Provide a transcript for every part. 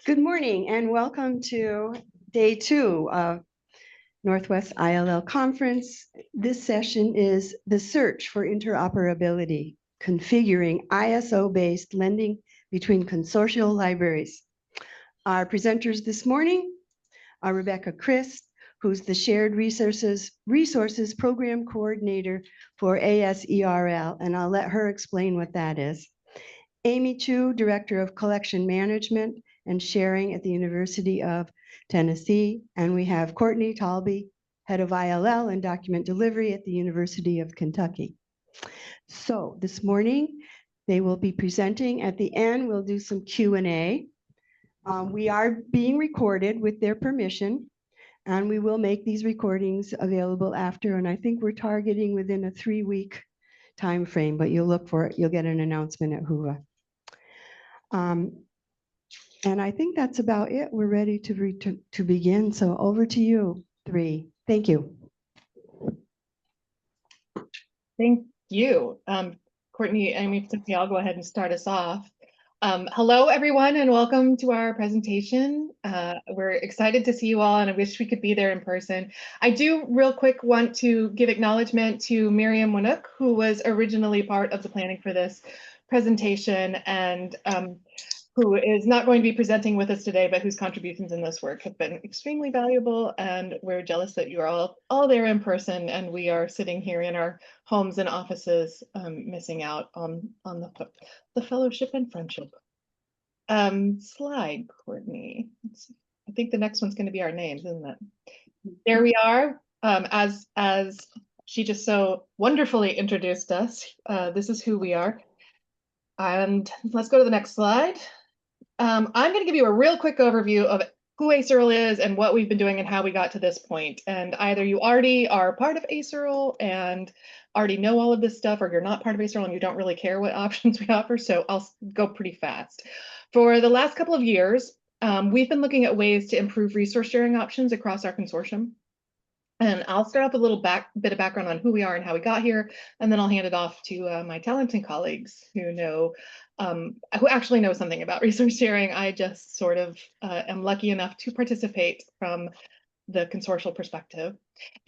Good morning and welcome to day 2 of Northwest ILL Conference. This session is the search for interoperability, configuring ISO-based lending between consortial libraries. Our presenters this morning are Rebecca Crist, who's the Shared Resources Program Coordinator for ASERL, and I'll let her explain what that is. Amy Chu, Director of Collection Management and Sharing at the University of Tennessee. And we have Courtney Taulbee, Head of ILL and Document Delivery at the University of Kentucky. So this morning, they will be presenting. At the end, we'll do some Q&A. We are being recorded with their permission, and we will make these recordings available after. And I think we're targeting within a 3-week time frame, but you'll look for it. You'll get an announcement at Hoover. And I think that's about it. We're ready to begin. So over to you, 3. Thank you. Thank you. Courtney, Amy, Cynthia, I'll go ahead and start us off. Hello, everyone, and welcome to our presentation. We're excited to see you all, and I wish we could be there in person. I do real quick want to give acknowledgement to Miriam Winook, who was originally part of the planning for this presentation and who is not going to be presenting with us today, but whose contributions in this work have been extremely valuable. And we're jealous that you are all there in person, and we are sitting here in our homes and offices, missing out on the fellowship and friendship. Slide, Courtney. I think the next one's going to be our names, isn't it? There we are. As she just so wonderfully introduced us, this is who we are. And let's go to the next slide. I'm going to give you a real quick overview of who ASERL is and what we've been doing and how we got to this point. And either you already are part of ASERL and already know all of this stuff, or you're not part of ASERL and you don't really care what options we offer. So I'll go pretty fast. For the last couple of years, we've been looking at ways to improve resource sharing options across our consortium. And I'll start off with a little bit of background on who we are and how we got here, and then I'll hand it off to my talented colleagues who actually know something about resource sharing. I just sort of am lucky enough to participate from the consortial perspective.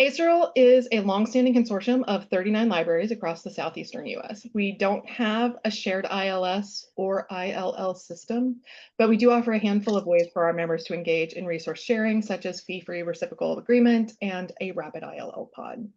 ASERL is a longstanding consortium of 39 libraries across the southeastern US. We don't have a shared ILS or ILL system, but we do offer a handful of ways for our members to engage in resource sharing, such as fee-free reciprocal agreement and a rapid ILL pod.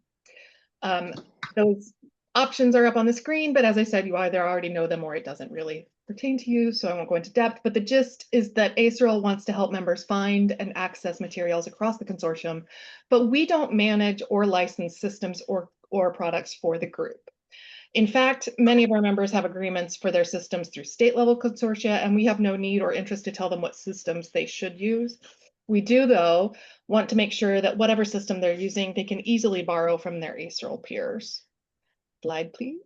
Those options are up on the screen, but as I said, you either already know them or it doesn't really pertain to you, so I won't go into depth, but the gist is that ASERL wants to help members find and access materials across the consortium, but we don't manage or license systems or products for the group. In fact, many of our members have agreements for their systems through state-level consortia, and we have no need or interest to tell them what systems they should use. We do, though, want to make sure that whatever system they're using, they can easily borrow from their ASERL peers. Slide, please.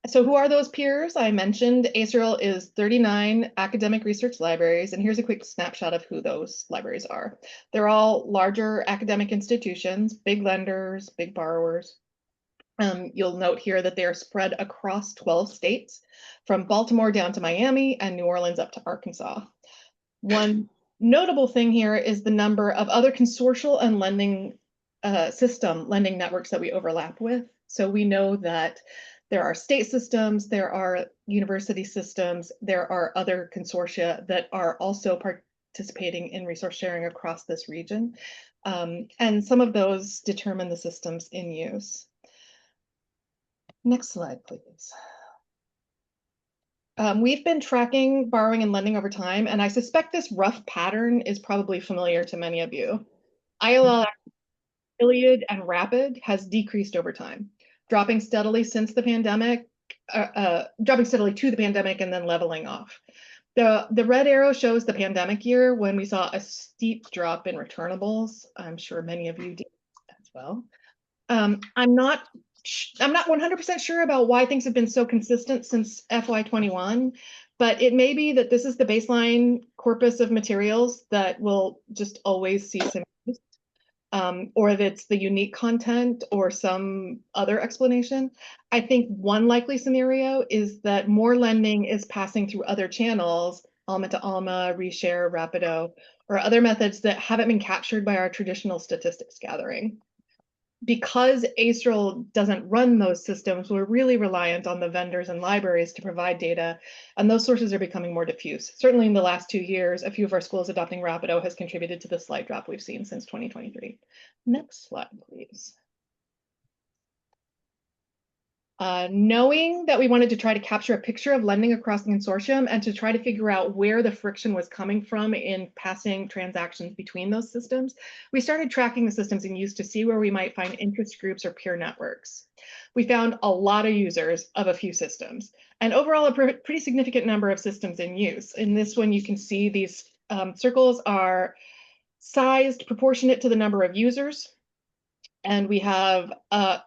So who are those peers? I mentioned ASERL is 39 academic research libraries, and here's a quick snapshot of who those libraries are. They're all larger academic institutions, big lenders, big borrowers. You'll note here that they are spread across 12 states, from Baltimore down to Miami and New Orleans up to Arkansas. One notable thing here is the number of other consortial and lending networks that we overlap with. So we know that there are state systems, there are university systems, there are other consortia that are also participating in resource sharing across this region. And some of those determine the systems in use. Next slide, please. We've been tracking borrowing and lending over time, and I suspect this rough pattern is probably familiar to many of you. ILL, ILLiad, and Rapid has decreased over time, dropping steadily since the pandemic, dropping steadily to the pandemic and then leveling off. The red arrow shows the pandemic year when we saw a steep drop in returnables. I'm sure many of you did as well. I'm not 100% sure about why things have been so consistent since FY21, but it may be that this is the baseline corpus of materials that will just always see some use. or that it's the unique content or some other explanation. I think one likely scenario is that more lending is passing through other channels, Alma to Alma, Reshare, Rapido, or other methods that haven't been captured by our traditional statistics gathering. Because ASERL doesn't run those systems, we're really reliant on the vendors and libraries to provide data, and those sources are becoming more diffuse. Certainly in the last 2 years, a few of our schools adopting Rapido has contributed to the slight drop we've seen since 2023. Next slide, please. Knowing that we wanted to try to capture a picture of lending across the consortium and to try to figure out where the friction was coming from in passing transactions between those systems, we started tracking the systems in use to see where we might find interest groups or peer networks. We found a lot of users of a few systems, and overall a pretty significant number of systems in use. In this one, you can see these circles are sized proportionate to the number of users. And we have a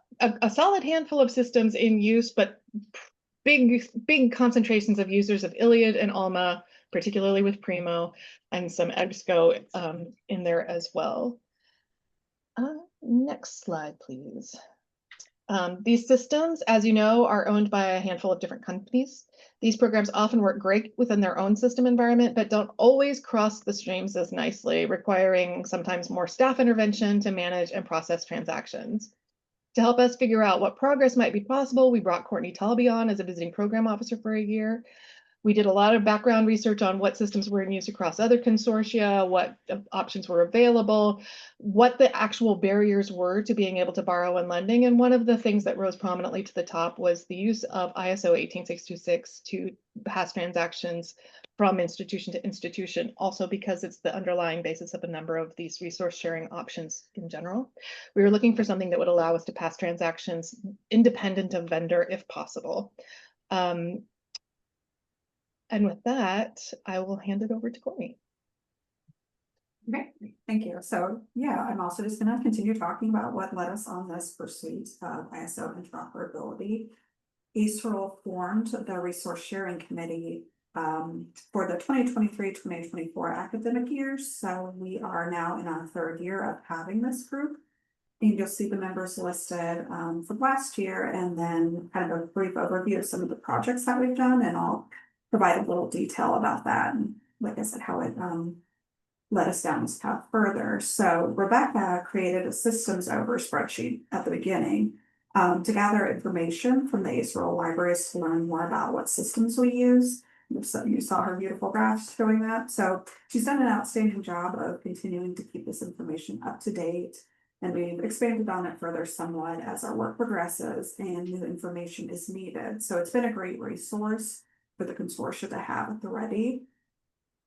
solid handful of systems in use, but big concentrations of users of ILLiad and Alma, particularly with Primo, and some EBSCO in there as well. Next slide, please. These systems, as you know, are owned by a handful of different companies. These programs often work great within their own system environment, but don't always cross the streams as nicely, requiring sometimes more staff intervention to manage and process transactions. To help us figure out what progress might be possible, we brought Courtney Taulbee on as a visiting program officer for a year. We did a lot of background research on what systems were in use across other consortia, what options were available, what the actual barriers were to being able to borrow and lending. And one of the things that rose prominently to the top was the use of ISO 18626 to pass transactions from institution to institution, also because it's the underlying basis of a number of these resource sharing options in general. We were looking for something that would allow us to pass transactions independent of vendor if possible. And with that, I will hand it over to Courtney. Okay, thank you. So yeah, I'm also just going to continue talking about what led us on this pursuit of ISO interoperability. ASERL formed the resource sharing committee for the 2023-2024 academic years. So we are now in our 3rd year of having this group. And you'll see the members listed from last year, and then kind of a brief overview of some of the projects that we've done, and I'll provide a little detail about that, and like I said, how it led us down this path further. So Rebecca created a systems over spreadsheet at the beginning to gather information from the ASERL libraries to learn more about what systems we use. You saw her beautiful graphs showing that. So she's done an outstanding job of continuing to keep this information up to date, and we've expanded on it further somewhat as our work progresses and new information is needed. So it's been a great resource for the consortia to have at the ready.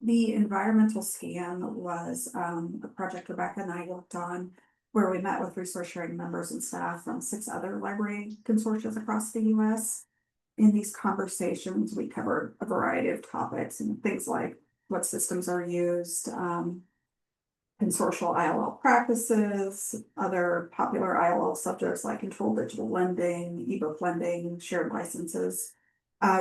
The environmental scan was a project Rebecca and I worked on, where we met with resource sharing members and staff from 6 other library consortia across the US. In these conversations, we covered a variety of topics and things like what systems are used, consortial ILL practices, other popular ILL subjects like controlled digital lending, ebook lending, shared licenses.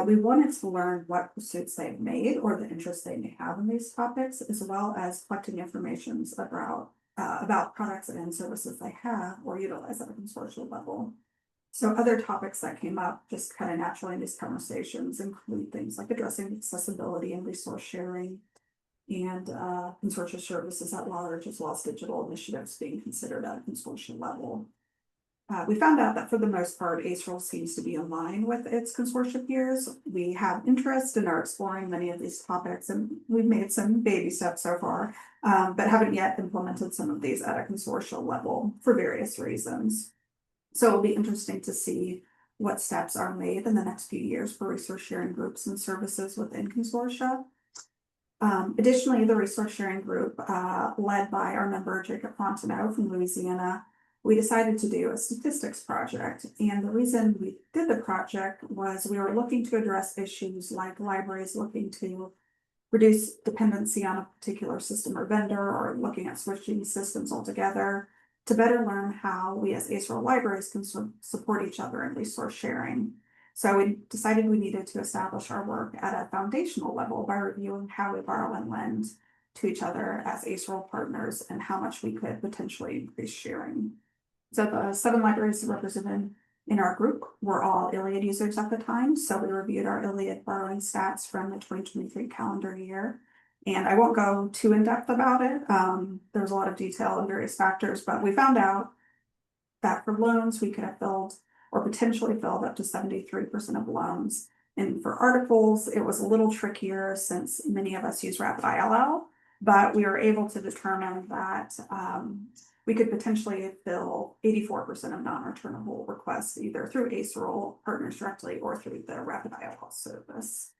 We wanted to learn what pursuits they've made or the interest they may have in these topics, as well as collecting information about products and services they have or utilize at a consortial level. So other topics that came up just kind of naturally in these conversations include things like addressing accessibility and resource sharing, and consortia services at large, as well as digital initiatives being considered at a consortium level. We found out that for the most part, ASERL seems to be in line with its consortia peers. We have interest and are exploring many of these topics, and we've made some baby steps so far, but haven't yet implemented some of these at a consortial level for various reasons. So it'll be interesting to see what steps are made in the next few years for resource sharing groups and services within consortia. Additionally, the resource sharing group, led by our member Jacob Fontenot from Louisiana, we decided to do a statistics project. And the reason we did the project was we were looking to address issues like libraries looking to reduce dependency on a particular system or vendor, or looking at switching systems altogether, to better learn how we as ASERL libraries can support each other in resource sharing. So we decided we needed to establish our work at a foundational level by reviewing how we borrow and lend to each other as ASERL partners and how much we could potentially increase sharing. So the 7 libraries represented in our group were all ILLiad users at the time. So we reviewed our ILLiad borrowing stats from the 2023 calendar year. And I won't go too in depth about it. There's a lot of detail and various factors, but we found out that for loans, we could have filled or potentially filled up to 73% of loans. And for articles, it was a little trickier since many of us use Rapid ILL, but we were able to determine that we could potentially fill 84% of non-returnable requests either through ASERL partners directly or through the Rapid ILL service.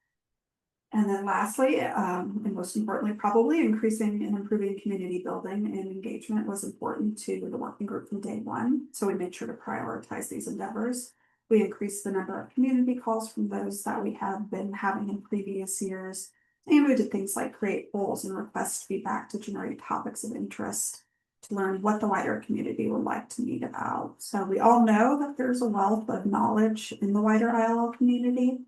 And then lastly, and most importantly, probably increasing and improving community building and engagement was important to the working group from day one. So we made sure to prioritize these endeavors. We increased the number of community calls from those that we have been having in previous years. And we did things like create polls and request feedback to generate topics of interest to learn what the wider community would like to meet about. So we all know that there's a wealth of knowledge in the wider ILL community.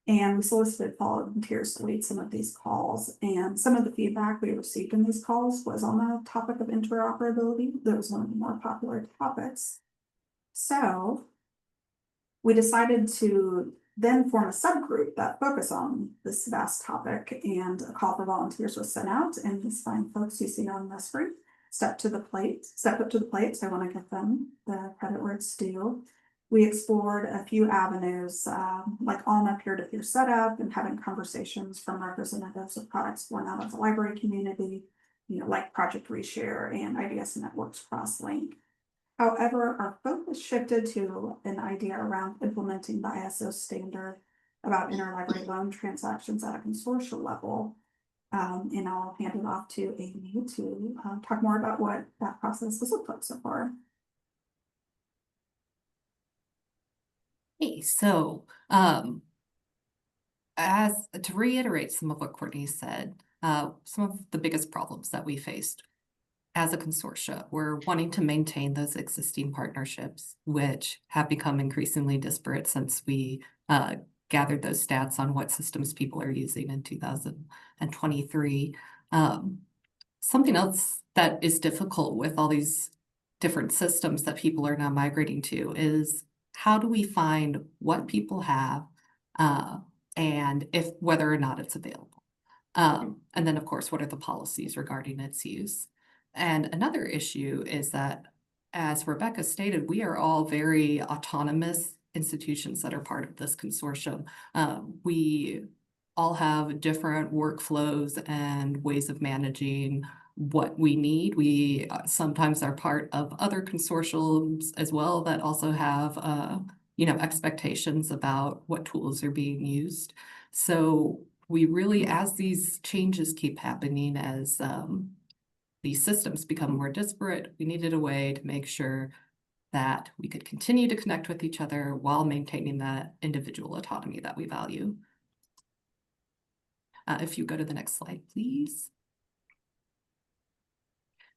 And we solicited volunteers to lead some of these calls. And some of the feedback we received in these calls was on the topic of interoperability. That was one of the more popular topics. So we decided to then form a subgroup that focused on this vast topic, and a call for volunteers was sent out. And these fine folks you see on the screen step up to the plate. So I want to give them the credit where it's due. We explored a few avenues, like on a peer-to-peer setup and having conversations from representatives of products born out of the library community, like Project Reshare and IDS Networks Crosslink. However, our focus shifted to an idea around implementing the ISO standard about interlibrary loan transactions at a consortial level. And I'll hand it off to Amy to talk more about what that process has looked like so far. Hey, so as to reiterate some of what Courtney said, some of the biggest problems that we faced as a consortia were wanting to maintain those existing partnerships, which have become increasingly disparate since we gathered those stats on what systems people are using in 2023. Something else that is difficult with all these different systems that people are now migrating to is how do we find what people have and whether or not it's available? And then, of course, what are the policies regarding its use? And another issue is that, as Rebecca stated, we are all very autonomous institutions that are part of this consortium. We all have different workflows and ways of managing what we need. We sometimes are part of other consortiums as well that also have expectations about what tools are being used. So we really, as these changes keep happening, as these systems become more disparate, we needed a way to make sure that we could continue to connect with each other while maintaining that individual autonomy that we value. If you go to the next slide, please.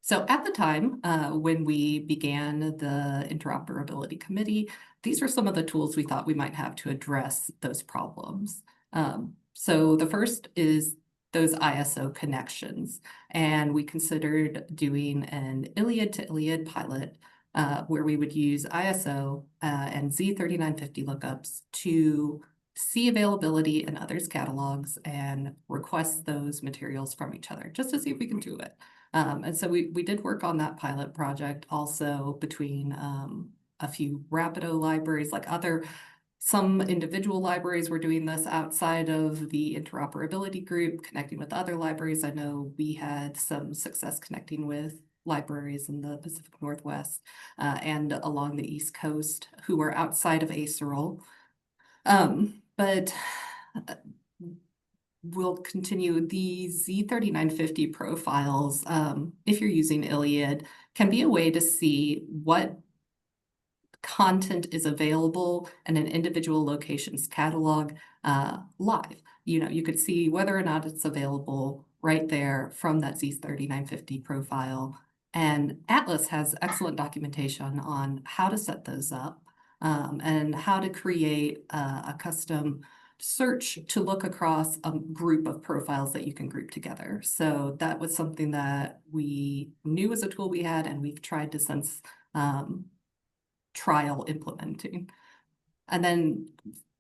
So at the time, when we began the Interoperability Committee, these were some of the tools we thought we might have to address those problems. So the first is those ISO connections. And we considered doing an ILLiad to ILLiad pilot where we would use ISO and Z3950 lookups to see availability in others' catalogs and request those materials from each other, just to see if we can do it. And so we did work on that pilot project also between a few Rapido libraries, like some individual libraries were doing this outside of the interoperability group, connecting with other libraries. I know we had some success connecting with libraries in the Pacific Northwest and along the East Coast who were outside of ASERL. But we'll continue. The Z3950 profiles, if you're using ILLiad, can be a way to see what content is available in an individual location's catalog live. You could see whether or not it's available right there from that Z3950 profile. And Atlas has excellent documentation on how to set those up and how to create a custom search to look across a group of profiles that you can group together. So that was something that we knew was a tool we had, and we've tried to since trial implementing. And then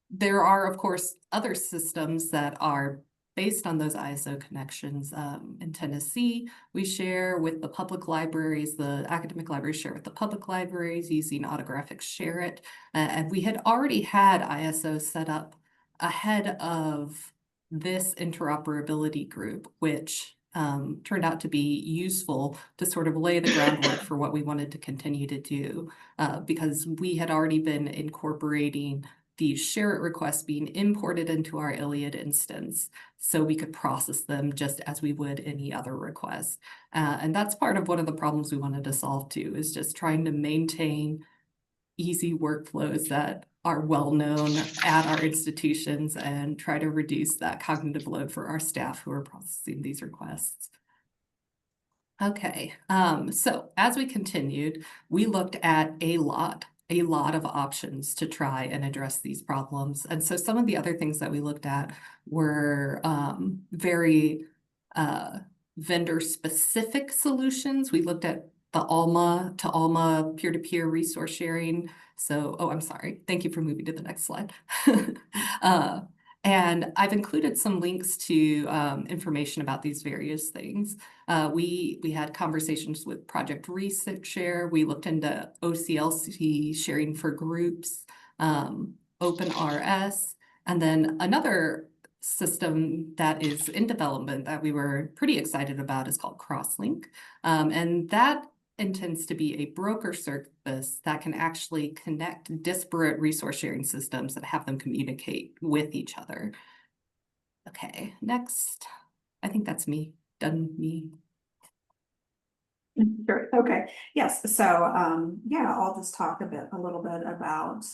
there are, of course, other systems that are based on those ISO connections. In Tennessee, we share with the public libraries, the academic libraries share with the public libraries using Autographics Share It. And we had already had ISO set up ahead of this interoperability group, which turned out to be useful to sort of lay the groundwork for what we wanted to continue to do, because we had already been incorporating these share it requests being imported into our ILLiad instance, so we could process them just as we would any other request. And that's part of one of the problems we wanted to solve too, is just trying to maintain easy workflows that are well known at our institutions and try to reduce that cognitive load for our staff who are processing these requests. Okay, so as we continued, we looked at a lot of options to try and address these problems. And so some of the other things that we looked at were very vendor-specific solutions. We looked at the ALMA to ALMA peer-to-peer resource sharing. So, oh, I'm sorry. Thank you for moving to the next slide. And I've included some links to information about these various things. We had conversations with Project Research Share. We looked into OCLC sharing for groups, OpenRS, and then another system that is in development that we were pretty excited about is called Crosslink. And that intends to be a broker service that can actually connect disparate resource sharing systems and have them communicate with each other. Okay, next. I think that's me. Done me. Sure. Okay. Yes. So, yeah, I'll just talk a little bit about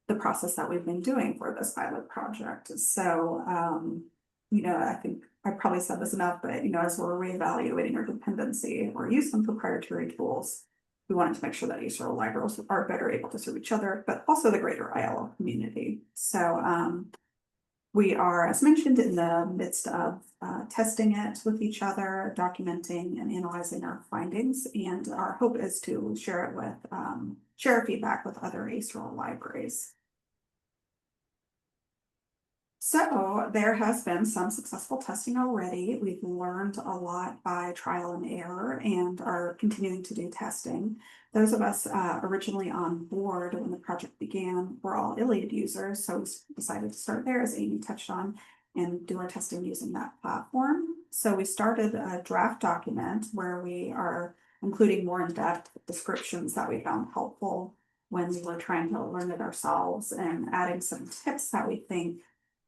the process that we've been doing for this pilot project. So, I think I probably said this enough, but, as we're reevaluating our dependency or use some proprietary tools, we wanted to make sure that ASERL libraries are better able to serve each other, but also the greater ILL community. So, we are, as mentioned, in the midst of testing it with each other, documenting and analyzing our findings, and our hope is to share it with, share feedback with other ASERL libraries. So there has been some successful testing already. We've learned a lot by trial and error and are continuing to do testing. Those of us originally on board when the project began were all ILLiad users, so we decided to start there, as Amy touched on, and do our testing using that platform. So we started a draft document where we are including more in-depth descriptions that we found helpful when we were trying to learn it ourselves, and adding some tips that we think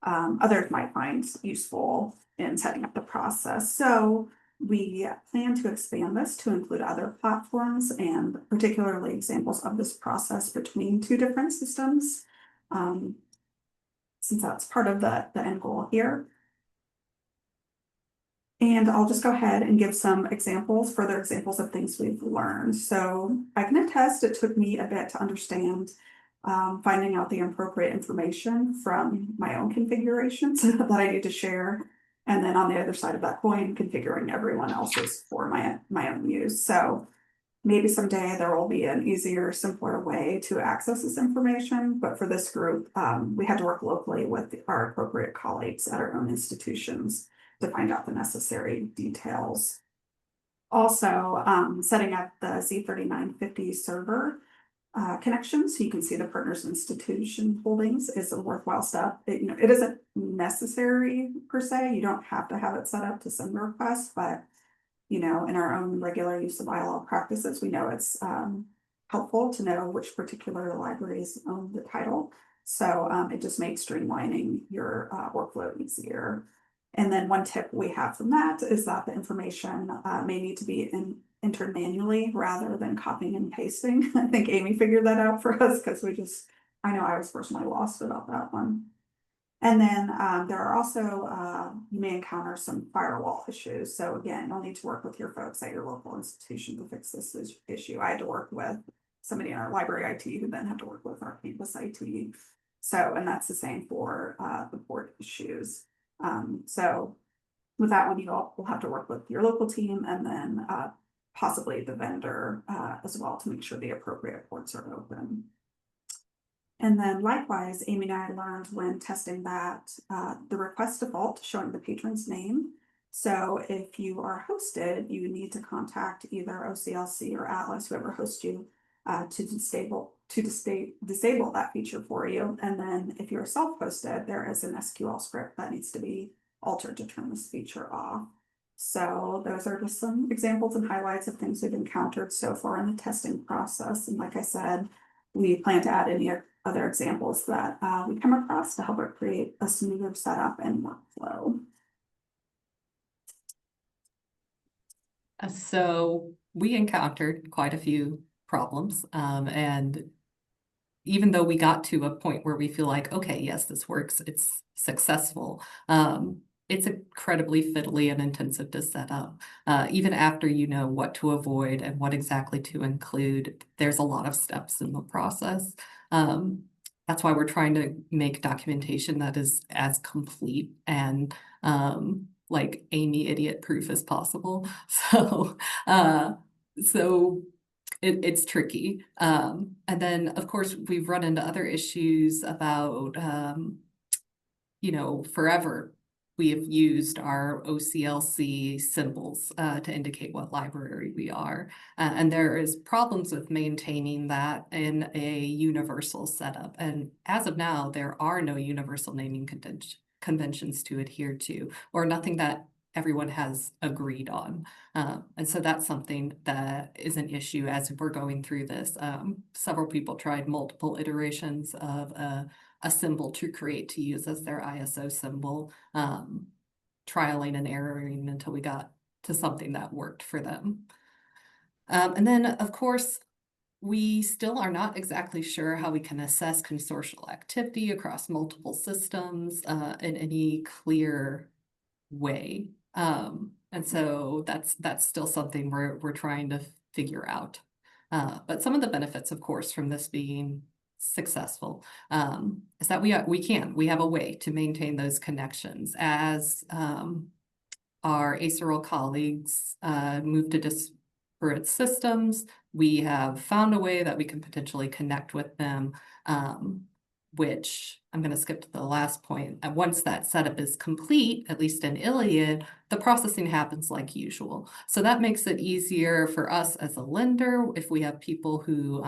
others might find useful in setting up the process. So we plan to expand this to include other platforms, and particularly examples of this process between two different systems, since that's part of the end goal here. And I'll just go ahead and give some examples, further examples of things we've learned. So I can attest it took me a bit to understand finding out the appropriate information from my own configurations that I need to share. And then on the other side of that coin, configuring everyone else's for my own use. So maybe someday there will be an easier, simpler way to access this information. But for this group, we had to work locally with our appropriate colleagues at our own institutions to find out the necessary details. Also, setting up the Z3950 server connection, so you can see the partner's institution holdings, is a worthwhile step. It isn't necessary per se. You don't have to have it set up to send a request, but in our own regular use of ILL practices, we know it's helpful to know which particular libraries own the title. So it just makes streamlining your workflow easier. And then one tip we have from that is that the information may need to be entered manually rather than copying and pasting. I think Amy figured that out for us, because I know I was personally lost about that one. And then there are also, you may encounter some firewall issues. So again, you'll need to work with your folks at your local institution to fix this issue. I had to work with somebody in our library IT who then had to work with our campus IT So, and that's the same for the port issues. So with that one, you all will have to work with your local team and then possibly the vendor as well to make sure the appropriate ports are open. And then likewise, Amy and I learned when testing that the request default showing the patron's name. So if you are hosted, you need to contact either OCLC or Atlas, whoever hosts you, to disable that feature for you. And then if you're self-hosted, there is an SQL script that needs to be altered to turn this feature off. So those are just some examples and highlights of things we've encountered so far in the testing process. And like I said, we plan to add any other examples that we come across to help it create a smoother setup and workflow. So we encountered quite a few problems, and even though we got to a point where we feel like, okay, yes, this works, it's successful, it's incredibly fiddly and intensive to set up. Even after you know what to avoid and what exactly to include, there's a lot of steps in the process. That's why we're trying to make documentation that is as complete and like Amy idiot proof as possible. So it's tricky. And then of course we've run into other issues about forever we have used our OCLC symbols to indicate what library we are. And there is problems with maintaining that in a universal setup. And as of now, there are no universal naming conventions to adhere to, or nothing that everyone has agreed on. And so that's something that is an issue as we're going through this. Several people tried multiple iterations of a symbol to create to use as their ISO symbol, trialing and erroring until we got to something that worked for them. And then, of course, we still are not exactly sure how we can assess consortial activity across multiple systems in any clear way. And so that's still something we're trying to figure out. But some of the benefits, of course, from this being successful is that we have a way to maintain those connections as our ASERL colleagues move to disparate systems. We have found a way that we can potentially connect with them, which I'm going to skip to the last point. And once that setup is complete, at least in ILLiad, the processing happens like usual. So that makes it easier for us as a lender if we have people who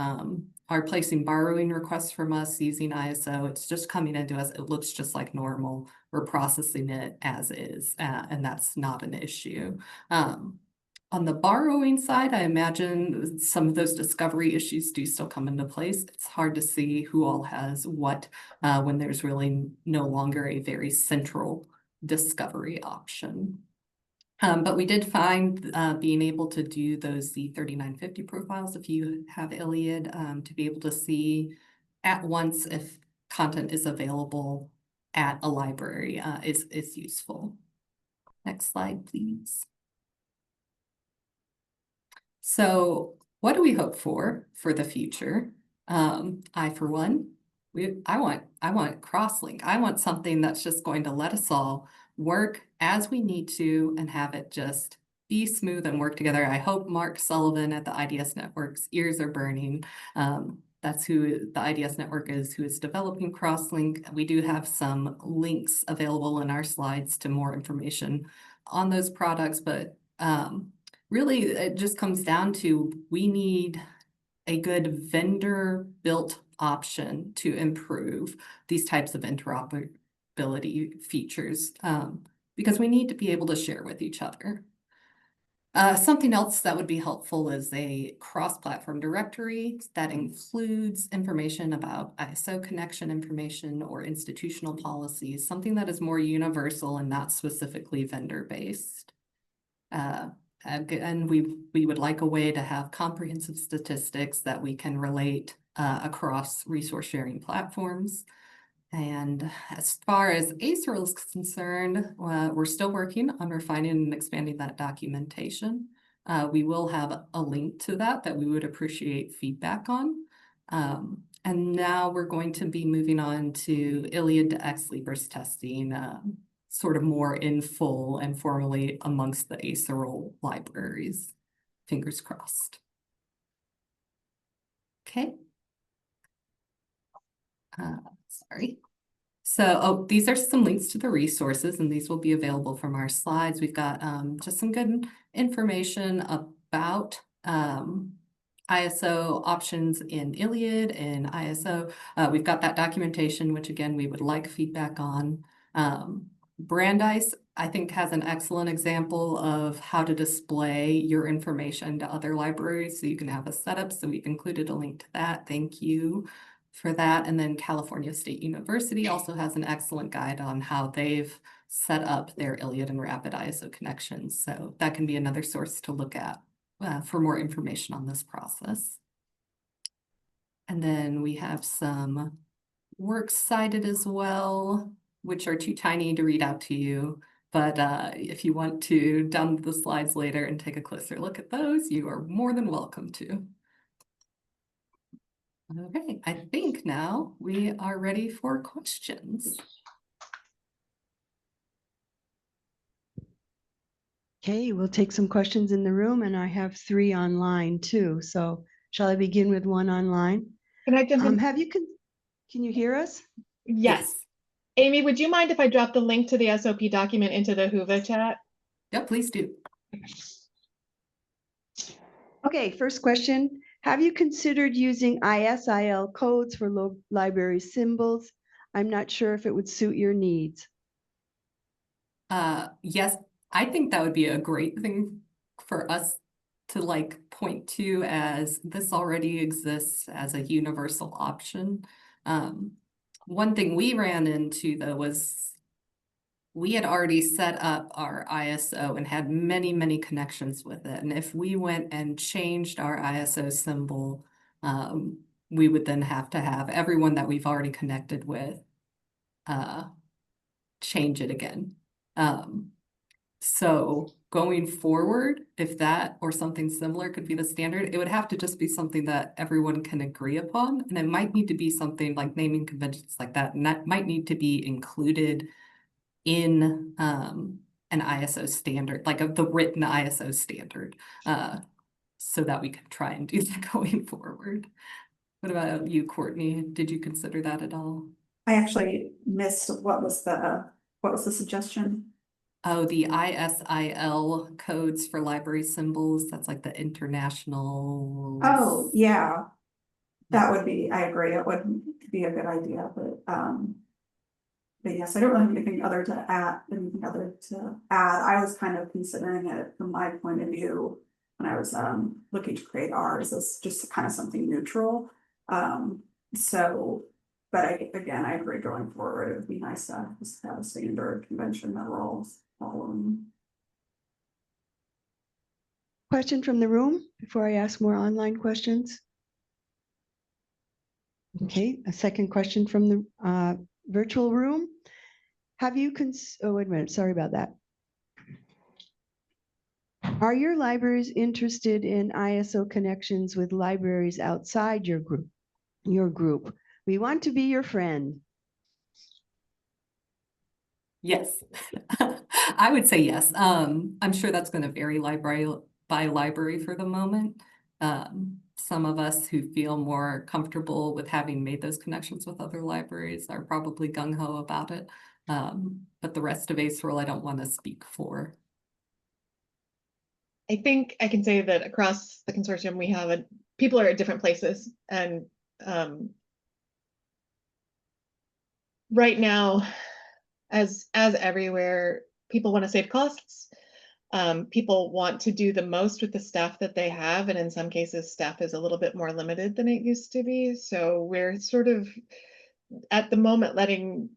are placing borrowing requests from us using ISO. It's just coming into us. It looks just like normal. We're processing it as is, and that's not an issue. On the borrowing side, I imagine some of those discovery issues do still come into place. It's hard to see who all has what when there's really no longer a very central discovery option. But we did find being able to do those Z3950 profiles, if you have ILLiad, to be able to see at once if content is available at a library is useful. Next slide, please. So what do we hope for the future? I, for one, I want Crosslink. I want something that's just going to let us all work as we need to and have it just be smooth and work together. I hope Mark Sullivan at the IDS Network's ears are burning. That's who the IDS Network is, who is developing Crosslink. We do have some links available in our slides to more information on those products, but really, it just comes down to we need a good vendor-built option to improve these types of interoperability features because we need to be able to share with each other. Something else that would be helpful is a cross-platform directory that includes information about ISO connection information or institutional policies, something that is more universal and not specifically vendor-based. And we would like a way to have comprehensive statistics that we can relate across resource sharing platforms. And as far as ASERL is concerned, we're still working on refining and expanding that documentation. We will have a link to that we would appreciate feedback on. And now we're going to be moving on to ILLiad to Ex Libris testing, sort of more in full and formally amongst the ASERL libraries. Fingers crossed. Okay. Sorry. So, these are some links to the resources, and these will be available from our slides. We've got just some good information about ISO options in ILLiad and ISO. We've got that documentation, which again, we would like feedback on. Brandeis, I think, has an excellent example of how to display your information to other libraries, so you can have a setup. So we've included a link to that. Thank you for that. And then California State University also has an excellent guide on how they've set up their ILLiad and Rapid ISO connections. So that can be another source to look at for more information on this process. And then we have some works cited as well, which are too tiny to read out to you. But if you want to download the slides later and take a closer look at those, you are more than welcome to. Okay, I think now we are ready for questions. Okay, we'll take some questions in the room, and I have 3 online too. So shall I begin with one online? Can I jump in? Can you hear us? Yes. Amy, would you mind if I drop the link to the SOP document into the Whova chat? Yeah, please do. Okay, first question. Have you considered using ISIL codes for library symbols? I'm not sure if it would suit your needs. Yes, I think that would be a great thing for us to like point to, as this already exists as a universal option. One thing we ran into though was we had already set up our ISO and had many, many connections with it. And if we went and changed our ISO symbol, we would then have to have everyone that we've already connected with change it again. So going forward, if that or something similar could be the standard, it would have to just be something that everyone can agree upon. And it might need to be something like naming conventions like that, and that might need to be included in an ISO standard, like the written ISO standard, so that we can try and do that going forward. What about you, Courtney? Did you consider that at all? I actually missed what was the suggestion? Oh, the ISIL codes for library symbols. That's like the international. Oh, yeah. That would be, I agree, it would be a good idea, but yes, I don't really have anything other to add. I was kind of considering it from my point of view when I was looking to create ours as just kind of something neutral. But again, I agree, going forward, it would be nice to just have a standard convention that we're all following. Question from the room before I ask more online questions. Okay, a second question from the virtual room. Have you oh, wait a minute, sorry about that. Are your libraries interested in ISO connections with libraries outside your group? We want to be your friend. Yes, I would say yes. I'm sure that's going to vary library by library for the moment. Some of us who feel more comfortable with having made those connections with other libraries are probably gung-ho about it. But the rest of ASERL, I don't want to speak for. I think I can say that across the consortium, we have people are at different places, and right now, as everywhere, people want to save costs. People want to do the most with the staff that they have, and in some cases, staff is a little bit more limited than it used to be. So we're sort of at the moment letting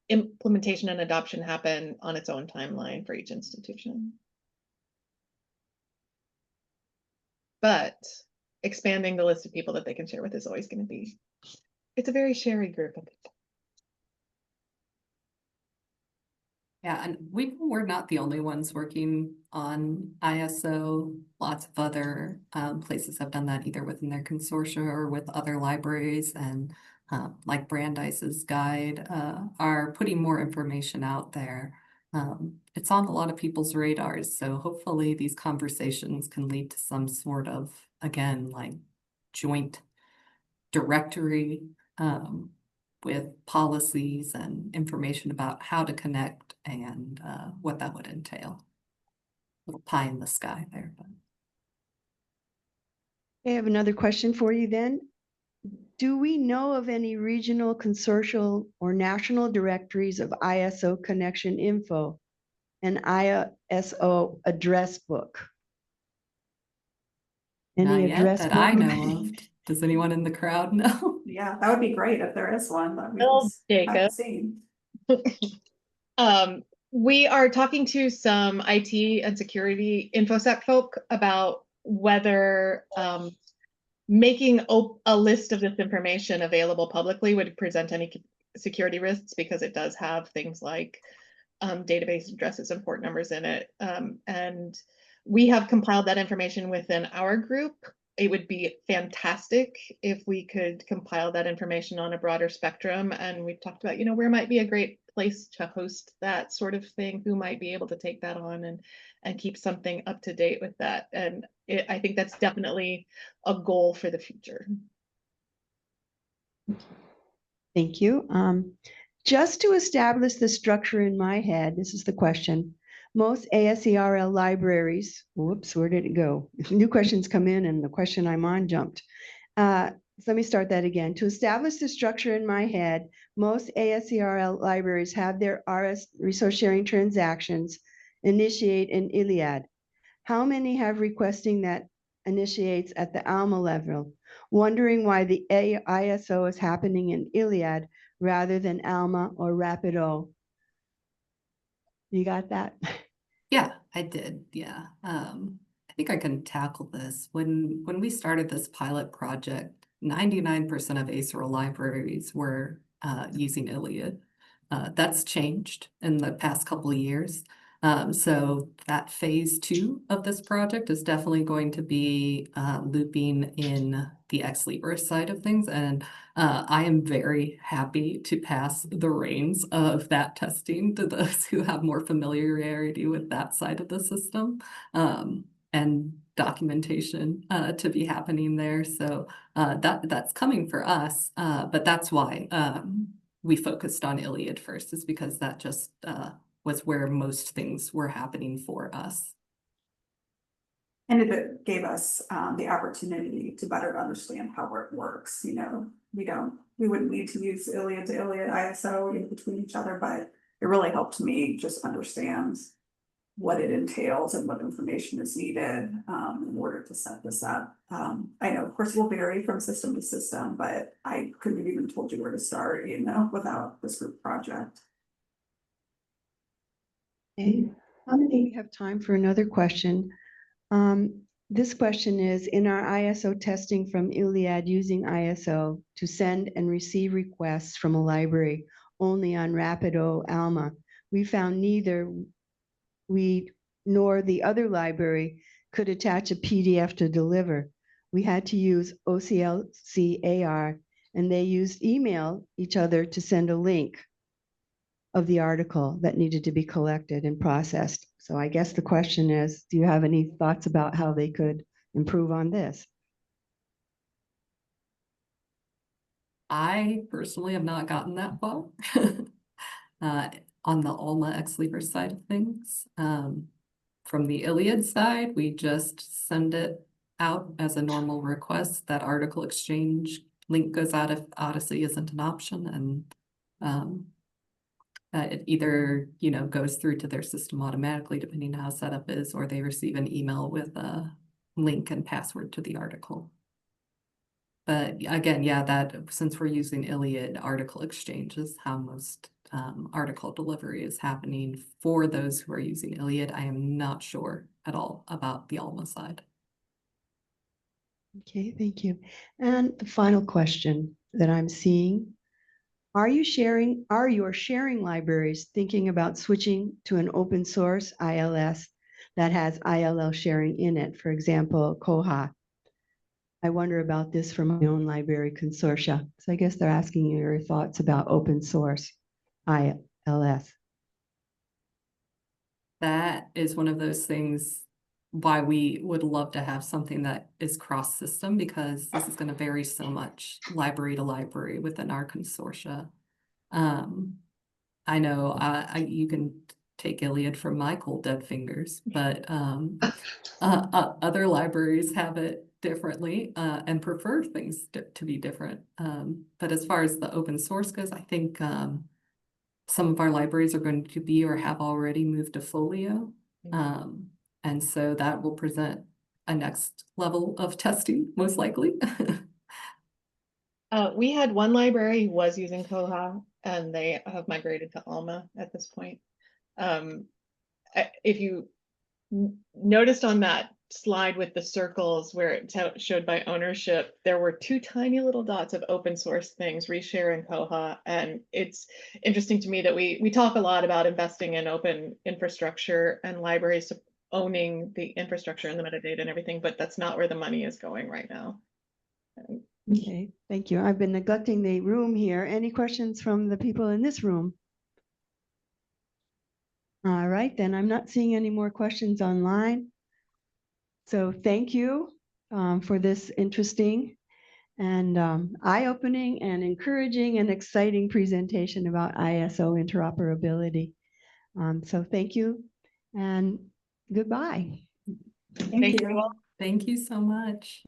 implementation and adoption happen on its own timeline for each institution. But expanding the list of people that they can share with is always going to be, it's a very sharey group of people. Yeah, and we're not the only ones working on ISO. Lots of other places have done that either within their consortia or with other libraries, and like Brandeis's guide are putting more information out there. It's on a lot of people's radars, so hopefully these conversations can lead to some sort of, again, like joint directory with policies and information about how to connect and what that would entail. Little pie in the sky there. But. I have another question for you then. Do we know of any regional, consortial, or national directories of ISO connection info and ISO address book? Not Any yet address that I book? know of. Does anyone in the crowd know? Yeah, that would be great if there is one that we Well, just Jacob. haven't seen. We are talking to some IT and security InfoSec folk about whether making a list of this information available publicly would present any security risks, because it does have things like database addresses and port numbers in it. And we have compiled that information within our group. It would be fantastic if we could compile that information on a broader spectrum. And we've talked about, where might be a great place to host that sort of thing, who might be able to take that on and keep something up to date with that. And I think that's definitely a goal for the future. Thank you. Just to establish the structure in my head, this is the question. Most ASERL libraries, whoops, where did it go? New questions come in and the question I'm on jumped. So let me start that again. To establish the structure in my head, most ASERL libraries have their RS resource sharing transactions initiate an ILLiad. How many have requesting that initiates at the ALMA level? Wondering why the ISO is happening in ILLiad rather than ALMA or Rapido. You got that? Yeah, I did. Yeah. I think I can tackle this. When we started this pilot project, 99% of ASERL libraries were using ILLiad. That's changed in the past couple of years. So that phase 2 of this project is definitely going to be looping in the Ex Libris side of things. And I am very happy to pass the reins of that testing to those who have more familiarity with that side of the system, and documentation to be happening there. So that's coming for us, but that's why we focused on ILLiad first, is because that just was where most things were happening for us. And it gave us the opportunity to better understand how it works. We wouldn't need to use ILLiad to ILLiad ISO in between each other, but it really helped me just understand what it entails and what information is needed in order to set this up. I know, of course, it will vary from system to system, but I couldn't have even told you where to start, without this group project. Okay. How many have time for another question? This question is, in our ISO testing from ILLiad using ISO to send and receive requests from a library only on Rapido Alma, we found neither we nor the other library could attach a PDF to deliver. We had to use OCLC-AR, and they used email each other to send a link of the article that needed to be collected and processed. So I guess the question is, do you have any thoughts about how they could improve on this? I personally have not gotten that far on the Alma Ex Libris side of things. From the ILLiad side, we just send it out as a normal request. That article exchange link goes out if Odyssey isn't an option, and it either goes through to their system automatically, depending on how setup is, or they receive an email with a link and password to the article. But again, yeah, that since we're using ILLiad, article exchange is how most article delivery is happening for those who are using ILLiad. I am not sure at all about the Alma side. Okay, thank you. And the final question that I'm seeing, Are your sharing libraries thinking about switching to an open source ILS that has ILL sharing in it? For example, Koha. I wonder about this from my own library consortia. So I guess they're asking you your thoughts about open source ILS. That is one of those things why we would love to have something that is cross-system, because this is going to vary so much library to library within our consortia. I know you can take ILLiad from my cold dead fingers, but other libraries have it differently and prefer things to be different. But as far as the open source goes, I think some of our libraries are going to be or have already moved to Folio. And so that will present a next level of testing, most likely. We had one library who was using Koha, and they have migrated to Alma at this point. If you noticed on that slide with the circles where it showed by ownership, there were two tiny little dots of open source things, Reshare and Koha. And it's interesting to me that we talk a lot about investing in open infrastructure and libraries owning the infrastructure and the metadata and everything, but that's not where the money is going right now. Okay, thank you. I've been neglecting the room here. Any questions from the people in this room? All right, then I'm not seeing any more questions online. So thank you for this interesting and eye-opening and encouraging and exciting presentation about ISO interoperability. So thank you and goodbye. Thank you. all. Thank you so much.